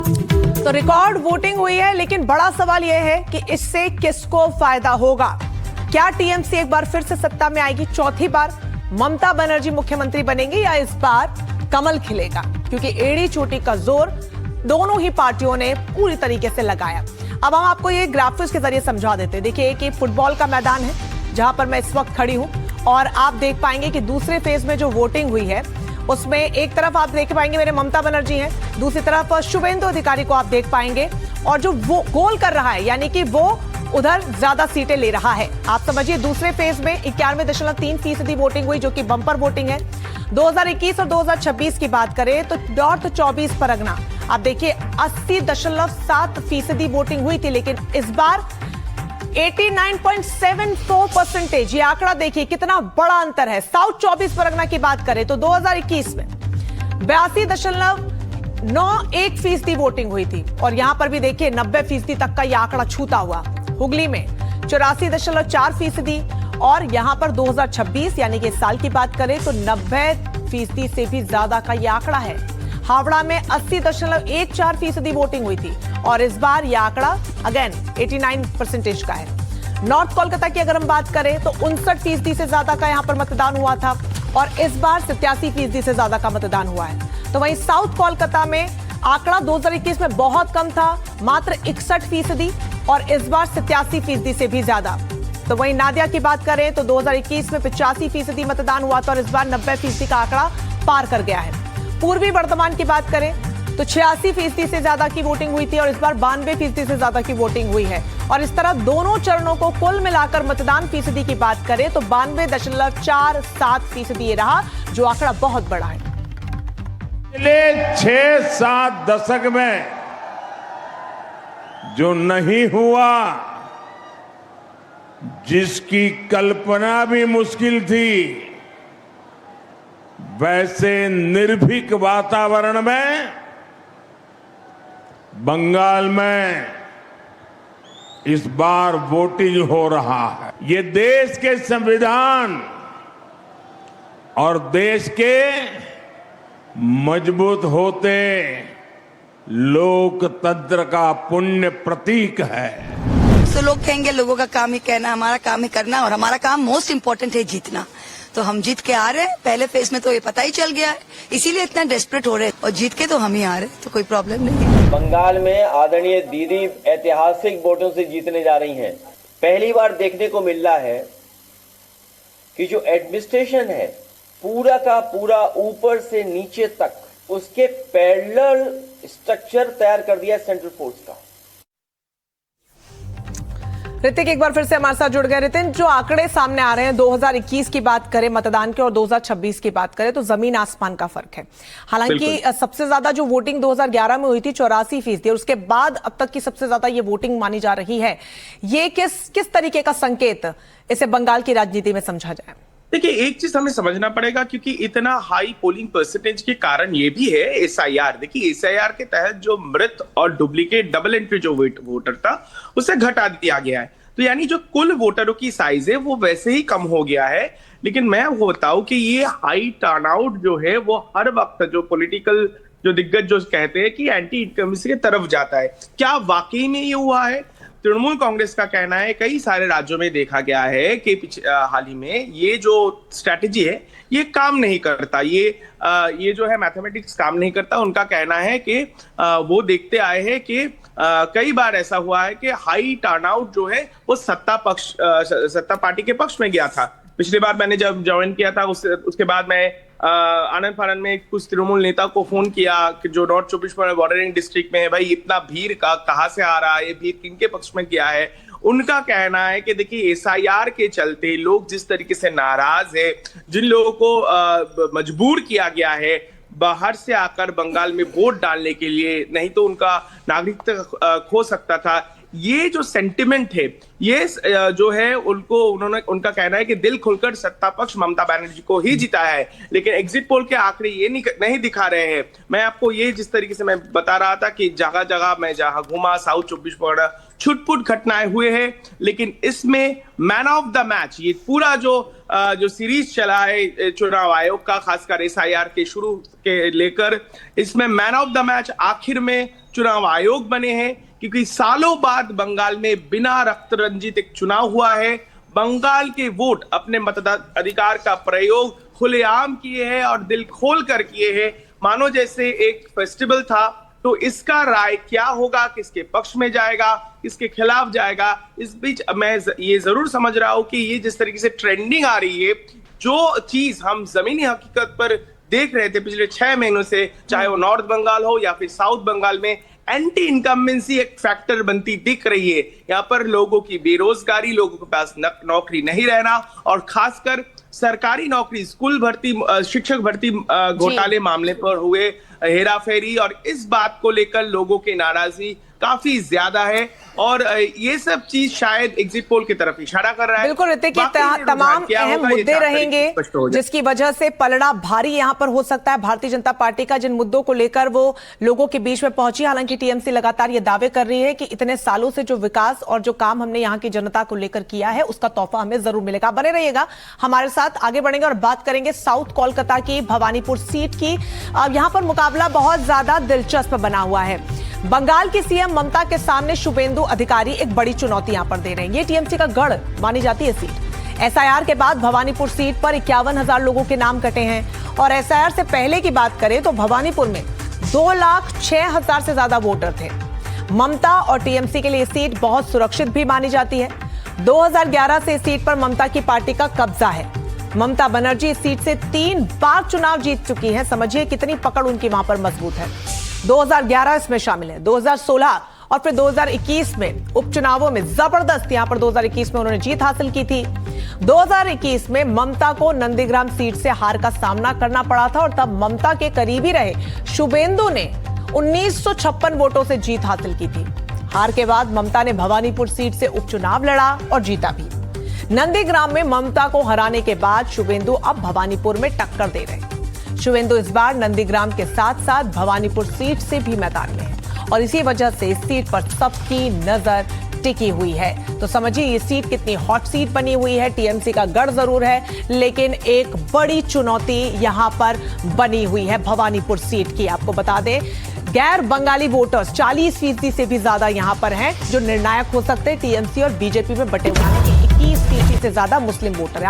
तो record voting हुई है, लेकिन बड़ा सवाल यह है कि इससे किसको फायदा होगा। क्या टीएमसी एक बार फिर से सत्ता में आएगी, चौथी बार ममता बनर्जी मुख्यमंत्री बनेंगी, या इस बार कमल खिलेगा? क्योंकि एड़ी चोटी का जोर दोनों ही पार्टियों ने पूरी तरीके से लगाया। अब हम आपको ये ग्राफिक्स के जरिए समझा देते हैं। देखिए, एक फुटबॉल का मैदान है जहां पर मैं इस वक्त खड़ी हूं, और आप देख पाएंगे कि दूसरे फेज में जो वोटिंग हुई है उसमें एक तरफ आप देख पाएंगे मेरे ममता बनर्जी हैं, दूसरी तरफ शुभेंदु अधिकारी को आप देख पाएंगे, और जो वो गोल कर रहा है यानी कि वो उधर ज्यादा सीटें ले रहा है। आप समझिए, दूसरे फेज में 91.3% वोटिंग हुई, जो कि बम्पर वोटिंग है। 2021 और 2026 की बात करें तो नॉर्थ 24 परगना आप देखिए 80.7% वोटिंग हुई थी, लेकिन इस बार 89.74%। ये आंकड़ा देखिए कितना बड़ा अंतर है। साउथ 24 परगना की बात करें तो 2021 में 82.91% वोटिंग हुई थी, और यहां पर भी देखिए 90% तक का यह आंकड़ा छूता हुआ। हुगली में 84.4%, और यहां पर 2026 यानी कि इस साल की बात करें तो 90% से भी ज्यादा का यह आंकड़ा है। हावड़ा में 80.14% वोटिंग हुई थी, और इस बार यह आंकड़ा अगेन 89% का है। नॉर्थ कोलकाता की अगर हम बात करें तो 59% से ज्यादा का यहां पर मतदान हुआ था, और इस बार 87% से ज्यादा का मतदान हुआ है। तो वहीं साउथ कोलकाता में आंकड़ा 2021 में बहुत कम था, मात्र 61%, और इस बार 87% से भी ज्यादा। तो वहीं नादिया की बात करें तो 2021 में 85% मतदान हुआ था, और इस बार 90% का आंकड़ा पार कर गया है। पूर्वी वर्धमान की बात करें तो 86% से ज्यादा की वोटिंग हुई थी, और इस बार 92% से ज्यादा की वोटिंग हुई है। और इस तरह दोनों चरणों को कुल मिलाकर मतदान फीसदी की बात करें तो 92.47% ये रहा, जो आंकड़ा बहुत बड़ा है। पिछले 6-7 दशक में जो नहीं हुआ, जिसकी कल्पना भी मुश्किल थी, वैसे निर्भीक वातावरण में बंगाल में इस बार वोटिंग हो रहा है। ये देश के संविधान और देश के मजबूत होते लोकतंत्र का पुण्य प्रतीक है। तो लोग कहेंगे, लोगों का काम ही कहना, हमारा काम ही करना, और हमारा काम मोस्ट इम्पोर्टेंट है जीतना। तो हम जीत के आ रहे हैं। पहले फेज में तो ये पता ही चल गया है, इसीलिए इतना डेस्परेट हो रहे हैं, और जीत के तो हम ही आ रहे हैं, तो कोई प्रॉब्लम नहीं है। बंगाल में आदरणीय दीदी ऐतिहासिक वोटों से जीतने जा रही हैं। पहली बार देखने को मिल रहा है कि जो एडमिनिस्ट्रेशन है पूरा का पूरा ऊपर से नीचे तक उसके पैरेलल स्ट्रक्चर तैयार कर दिया सेंट्रल फोर्स का। ऋतिक एक बार फिर से हमारे साथ जुड़ गए। रितिन, जो आंकड़े सामने आ रहे हैं 2021 की बात करें मतदान के और 2026 की बात करें तो जमीन आसमान का फर्क है। हालांकि सबसे ज्यादा जो वोटिंग 2011 में हुई थी 84%, और उसके बाद अब तक की सबसे ज्यादा ये वोटिंग मानी जा रही है। ये किस तरीके का संकेत इसे बंगाल की राजनीति में समझा जाए? देखिए, एक चीज हमें समझना पड़ेगा, क्योंकि इतना हाई पोलिंग परसेंटेज के कारण ये भी है एसआईआर। देखिए, एसआईआर के तहत जो मृत और डुप्लीकेट डबल एंट्री जो वोटर था उसे घटा दिया गया है। तो यानी जो कुल वोटरों की साइज है वो वैसे ही कम हो गया है। लेकिन मैं वो बताऊं कि ये हाई टर्नआउट जो है वो हर वक्त जो पॉलिटिकल जो दिग्गज जो कहते हैं कि एंटी इनकम्बेंसी की तरफ जाता है। क्या वाकई में ये हुआ है? तृणमूल कांग्रेस का कहना है, कई सारे राज्यों में देखा गया है कि हाल ही में ये जो स्ट्रैटेजी है ये काम नहीं करता, ये जो है मैथमेटिक्स काम नहीं करता। उनका कहना है कि वो देखते आए हैं कि कई बार ऐसा हुआ है कि हाई टर्नआउट जो है वो सत्ता पार्टी के पक्ष में गया था। पिछली बार मैंने जब ज्वाइन किया था उसके बाद मैं आनंद फानंद में कुछ तृणमूल नेता को फोन किया कि जो नॉर्थ 24 परगना बॉर्डरिंग डिस्ट्रिक्ट में है, भाई इतना भीड़ का कहां से आ रहा है, ये भीड़ किनके पक्ष में किया है? उनका कहना है कि देखिए, एसआईआर के चलते लोग जिस तरीके से नाराज है, जिन लोगों को मजबूर किया गया है बाहर से आकर बंगाल में वोट डालने के लिए, नहीं तो उनका नागरिकता खो सकता था, ये जो सेंटिमेंट है ये जो है उनका कहना है कि दिल खुलकर सत्ता पक्ष ममता बनर्जी को ही जिता है। लेकिन एग्जिट पोल के आंकड़े ये नहीं दिखा रहे हैं। मैं आपको ये जिस तरीके से मैं बता रहा था कि जगह जगह मैं जहां घूमा साउथ 24 परगना छुटपुट घटनाएं हुए हैं, लेकिन इसमें मैन ऑफ द मैच ये पूरा जो जो सीरीज चला है चुनाव आयोग का, खासकर SIR के शुरू के लेकर, इसमें मैन ऑफ द मैच आखिर में चुनाव आयोग बने हैं, क्योंकि सालों बाद बंगाल में बिना रक्त रंजित एक चुनाव हुआ है। बंगाल के वोट अपने मताधिकार का प्रयोग खुलेआम किए हैं और दिल खोल कर किए हैं, मानो जैसे एक फेस्टिवल था। तो इसका राय क्या होगा, किसके पक्ष में जाएगा, किसके खिलाफ जाएगा, इस बीच मैं ये जरूर समझ रहा हूं कि ये जिस तरीके से ट्रेंडिंग आ रही है, जो चीज हम जमीनी हकीकत पर देख रहे थे पिछले 6 महीनों से, चाहे वो नॉर्थ बंगाल हो या फिर साउथ बंगाल में, एंटी इनकम्बेंसी एक फैक्टर बनती दिख रही है। यहाँ पर लोगों की बेरोजगारी, लोगों के पास नौकरी नहीं रहना, और खासकर सरकारी नौकरी, स्कूल भर्ती, शिक्षक भर्ती घोटाले मामले पर हुए हेराफेरी, और इस बात को लेकर लोगों की नाराजगी काफी ज्यादा है, और ये सब चीज शायद एग्जिट पोल की तरफ इशारा कर रहा है। बिल्कुल ऋतिक, तमाम अहम मुद्दे रहेंगे जिसकी वजह से पलड़ा भारी यहां पर हो सकता है भारतीय जनता पार्टी का, जिन मुद्दों को लेकर वो लोगों के बीच में पहुंची। हालांकि टीएमसी लगातार ये दावे कर रही है कि इतने सालों से जो विकास और जो काम हमने यहां की जनता को लेकर किया है उसका तोहफा हमें जरूर मिलेगा। बने रहिएगा हमारे साथ, आगे बढ़ेंगे और बात करेंगे साउथ कोलकाता की भवानीपुर सीट की। अब यहां पर मुकाबला बहुत ज्यादा दिलचस्प बना हुआ है। बंगाल की सीएम ममता के सामने शुभेंदु अधिकारी एक बड़ी चुनौती यहां पर दे रहे हैं। ये टीएमसी का गढ़ मानी जाती है सीट। SIR के बाद भवानीपुर सीट पर 51,000 लोगों के नाम कटे हैं, और SIR से पहले की बात करें तो भवानीपुर में 2,06,000 से ज्यादा वोटर थे। ममता और टीएमसी के लिए सीट बहुत सुरक्षित भी मानी जाती है। 2011 से इस सीट पर ममता की पार्टी का कब्जा है। ममता बनर्जी इस सीट से 3 बार चुनाव जीत चुकी है। समझिए कितनी पकड़ उनकी वहां पर मजबूत है। 2011 इसमें शामिल है, 2016 और फिर 2021 में उपचुनावों में जबरदस्त यहां पर 2021 में उन्होंने जीत हासिल की थी। 2021 में ममता को नंदीग्राम सीट से हार का सामना करना पड़ा था, और तब ममता के करीबी रहे शुभेंदु ने 1956 वोटों से जीत हासिल की थी। हार के बाद ममता ने भवानीपुर सीट से उपचुनाव लड़ा और जीता भी। नंदीग्राम में ममता को हराने के बाद शुभेंदु अब भवानीपुर में टक्कर दे रहे हैं। शुभेंदु इस बार नंदीग्राम के साथ साथ भवानीपुर सीट से भी मैदान में है, और इसी वजह से इस सीट पर सबकी नजर टिकी हुई है। तो समझिए ये सीट कितनी हॉट सीट बनी हुई है। टीएमसी का गढ़ जरूर है, लेकिन एक बड़ी चुनौती यहां पर बनी हुई है भवानीपुर सीट की। आपको बता दें, गैर बंगाली वोटर्स 40% से भी ज्यादा यहां पर हैं, जो निर्णायक हो सकते हैं। टीएमसी और बीजेपी में बटे हुए 21% से ज्यादा मुस्लिम वोटर है।